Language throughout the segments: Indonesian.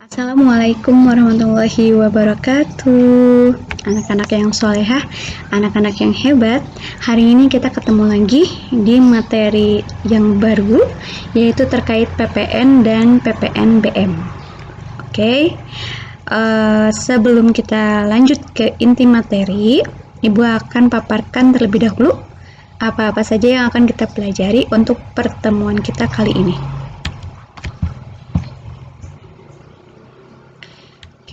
Assalamualaikum warahmatullahi wabarakatuh. Anak-anak yang solehah, anak-anak yang hebat. Hari ini kita ketemu lagi di materi yang baru, yaitu terkait PPN dan PPNBM. Oke, sebelum kita lanjut ke inti materi, Ibu akan paparkan terlebih dahulu apa-apa saja yang akan kita pelajari untuk pertemuan kita kali ini.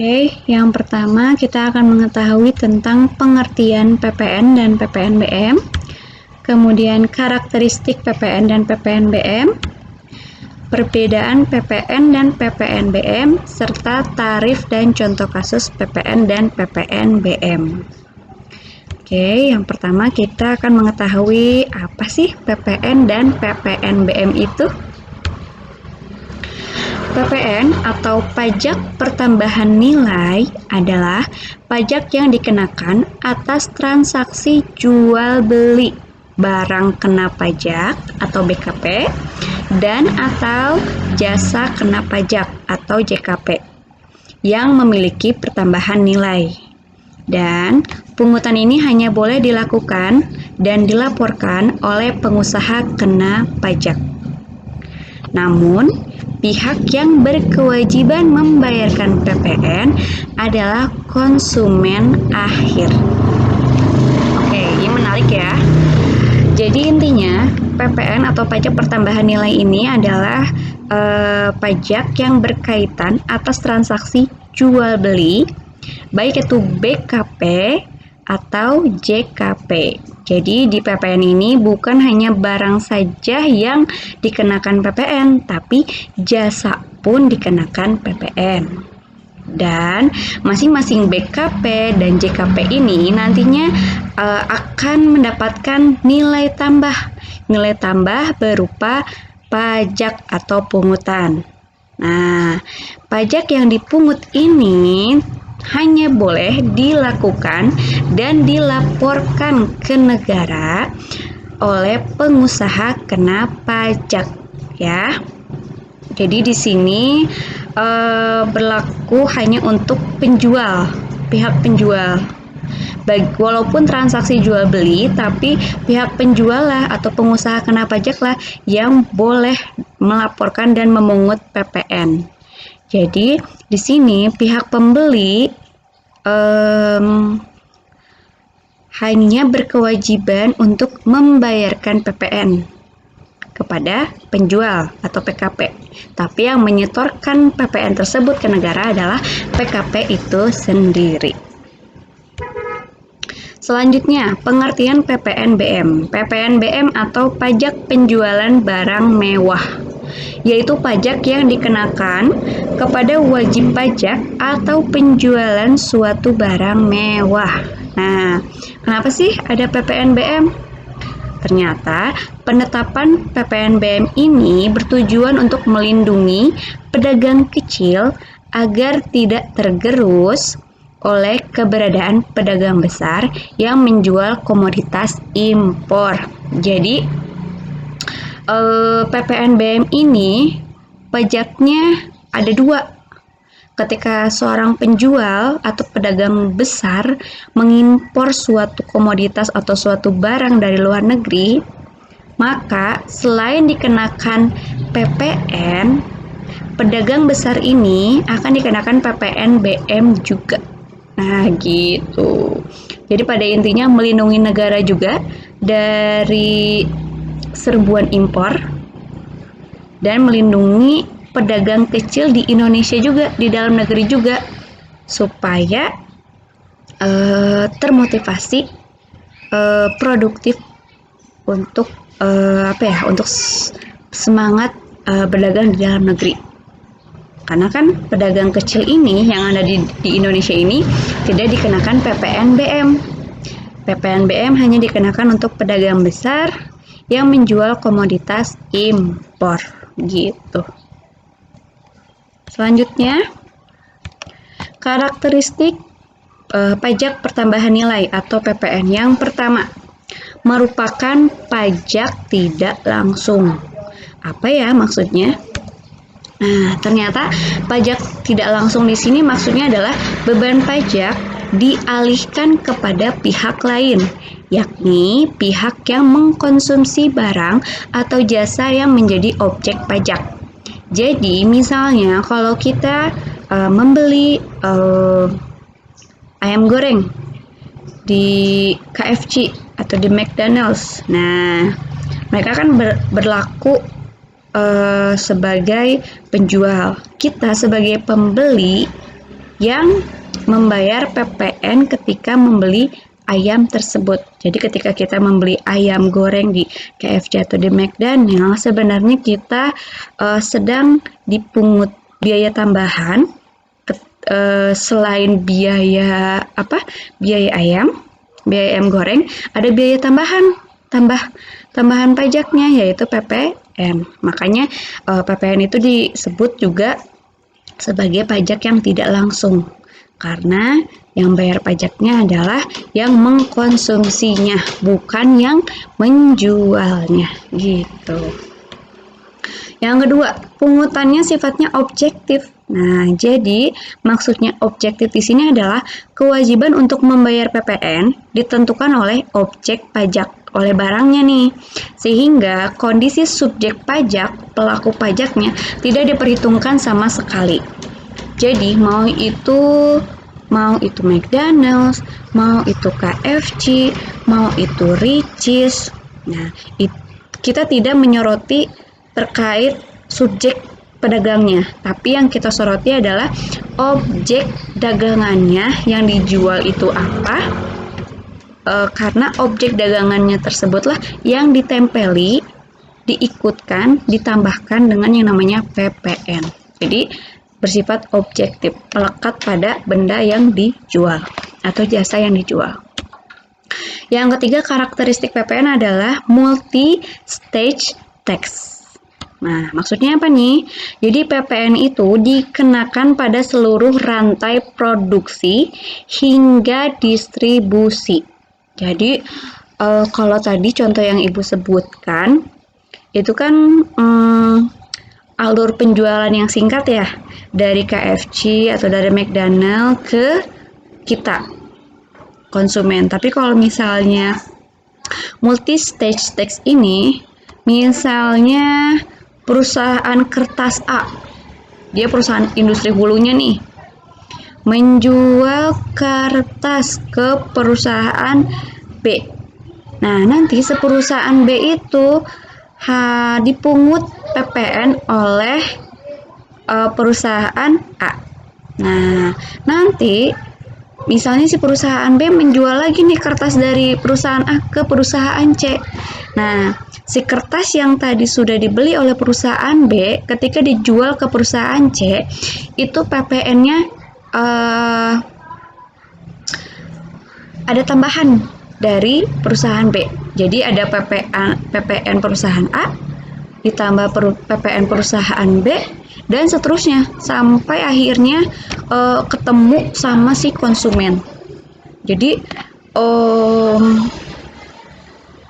Oke, yang pertama kita akan mengetahui tentang pengertian PPN dan PPNBM, kemudian karakteristik PPN dan PPNBM, perbedaan PPN dan PPNBM, serta tarif dan contoh kasus PPN dan PPNBM. Oke, yang pertama kita akan mengetahui apa sih PPN dan PPNBM itu. PPN atau pajak pertambahan nilai adalah pajak yang dikenakan atas transaksi jual beli barang kena pajak atau BKP dan atau jasa kena pajak atau JKP yang memiliki pertambahan nilai. Dan pungutan ini hanya boleh dilakukan dan dilaporkan oleh pengusaha kena pajak. Namun, pihak yang berkewajiban membayarkan PPN adalah konsumen akhir. Oke, ini menarik ya. Jadi intinya, PPN atau pajak pertambahan nilai ini adalah pajak yang berkaitan atas transaksi jual beli, baik itu BKP atau JKP. Jadi di PPN ini bukan hanya barang saja yang dikenakan PPN, tapi jasa pun dikenakan PPN. Dan masing-masing BKP dan JKP ini nantinya akan mendapatkan nilai tambah. Nilai tambah berupa pajak atau pungutan. Nah, pajak yang dipungut ini hanya boleh dilakukan dan dilaporkan ke negara oleh pengusaha kena pajak ya. Jadi di sini berlaku hanya untuk penjual, pihak penjual. Walaupun transaksi jual beli, tapi pihak penjual lah atau pengusaha kena pajak lah yang boleh melaporkan dan memungut PPN. Jadi di sini pihak pembeli hanya berkewajiban untuk membayarkan PPN kepada penjual atau PKP. Tapi yang menyetorkan PPN tersebut ke negara adalah PKP itu sendiri. Selanjutnya, pengertian PPNBM. PPNBM atau pajak penjualan barang mewah, yaitu pajak yang dikenakan kepada wajib pajak atau penjualan suatu barang mewah. Nah, kenapa sih ada PPNBM? Ternyata penetapan PPNBM ini bertujuan untuk melindungi pedagang kecil agar tidak tergerus oleh keberadaan pedagang besar yang menjual komoditas impor. Jadi PPNBM ini pajaknya ada dua. Ketika seorang penjual atau pedagang besar mengimpor suatu komoditas atau suatu barang dari luar negeri, maka selain dikenakan PPN, pedagang besar ini akan dikenakan PPNBM juga. Nah, gitu. Jadi pada intinya melindungi negara juga dari serbuan impor dan melindungi pedagang kecil di Indonesia juga, di dalam negeri juga, supaya termotivasi produktif untuk untuk semangat berdagang di dalam negeri. Karena kan pedagang kecil ini yang ada di Indonesia ini tidak dikenakan PPNBM. PPNBM hanya dikenakan untuk pedagang besar yang menjual komoditas impor gitu. Selanjutnya, karakteristik pajak pertambahan nilai atau PPN. Yang pertama, merupakan pajak tidak langsung. Apa ya maksudnya? Nah, ternyata pajak tidak langsung di sini maksudnya adalah beban pajak dialihkan kepada pihak lain, yakni pihak yang mengkonsumsi barang atau jasa yang menjadi objek pajak. Jadi, misalnya kalau kita membeli ayam goreng di KFC atau di McDonald's, nah mereka kan berlaku sebagai penjual. Kita sebagai pembeli yang membayar PPN ketika membeli ayam tersebut. Jadi ketika kita membeli ayam goreng di KFC atau di McDonald's, sebenarnya kita sedang dipungut biaya tambahan selain biaya ayam goreng, ada biaya tambahan pajaknya, yaitu PPN. Makanya PPN itu disebut juga sebagai pajak yang tidak langsung, karena yang bayar pajaknya adalah yang mengkonsumsinya, bukan yang menjualnya, gitu. Yang kedua, pungutannya sifatnya objektif. Nah, jadi maksudnya objektif di sini adalah kewajiban untuk membayar PPN ditentukan oleh objek pajak, oleh barangnya nih. Sehingga kondisi subjek pajak, pelaku pajaknya, tidak diperhitungkan sama sekali. Jadi mau itu McDonald's, mau itu KFC, mau itu Richeese. Nah, kita tidak menyoroti terkait subjek pedagangnya, tapi yang kita soroti adalah objek dagangannya yang dijual itu apa, karena objek dagangannya tersebutlah yang ditempeli, diikutkan, ditambahkan dengan yang namanya PPN. Jadi bersifat objektif, melekat pada benda yang dijual atau jasa yang dijual. Yang ketiga, karakteristik PPN adalah multi-stage tax. Nah, maksudnya apa nih? Jadi PPN itu dikenakan pada seluruh rantai produksi hingga distribusi. Jadi kalau tadi contoh yang Ibu sebutkan, itu kan alur penjualan yang singkat ya, dari KFC atau dari McDonald's ke kita, konsumen. Tapi kalau misalnya multi-stage tax ini, misalnya perusahaan kertas A, dia perusahaan industri hulunya nih, menjual kertas ke perusahaan B. Nah, nanti perusahaan B itu dipungut PPN oleh perusahaan A. Nah, nanti misalnya si perusahaan B menjual lagi nih kertas dari perusahaan A ke perusahaan C. Nah, si kertas yang tadi sudah dibeli oleh perusahaan B ketika dijual ke perusahaan C, itu PPN-nya ada tambahan dari perusahaan B. Jadi ada PPN perusahaan A ditambah PPN perusahaan B dan seterusnya sampai akhirnya ketemu sama si konsumen. Jadi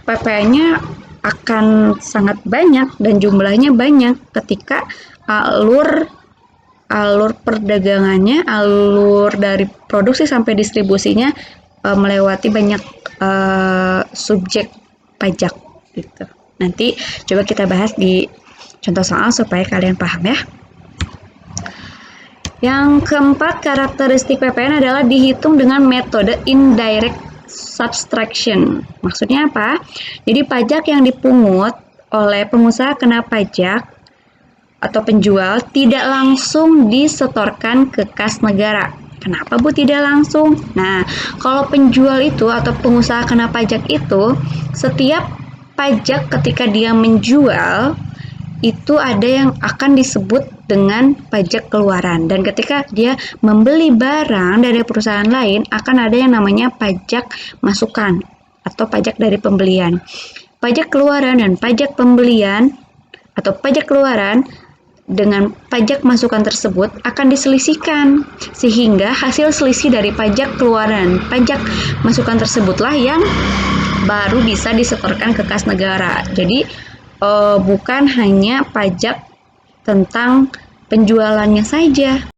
PPN-nya akan sangat banyak dan jumlahnya banyak ketika alur perdagangannya, alur dari produksi sampai distribusinya melewati banyak subjek pajak gitu. Nanti coba kita bahas di contoh soal supaya kalian paham ya. Yang keempat, karakteristik PPN adalah dihitung dengan metode indirect subtraction. Maksudnya apa? Jadi pajak yang dipungut oleh pengusaha kena pajak atau penjual tidak langsung disetorkan ke kas negara. Kenapa Bu tidak langsung? Nah, kalau penjual itu atau pengusaha kena pajak itu, setiap pajak ketika dia menjual itu ada yang akan disebut dengan pajak keluaran, dan ketika dia membeli barang dari perusahaan lain akan ada yang namanya pajak masukan atau pajak dari pembelian. Pajak keluaran dan pajak pembelian atau pajak keluaran dengan pajak masukan tersebut akan diselisihkan, sehingga hasil selisih dari pajak keluaran pajak masukan tersebutlah yang baru bisa disetorkan ke kas negara. Jadi bukan hanya pajak tentang penjualannya saja.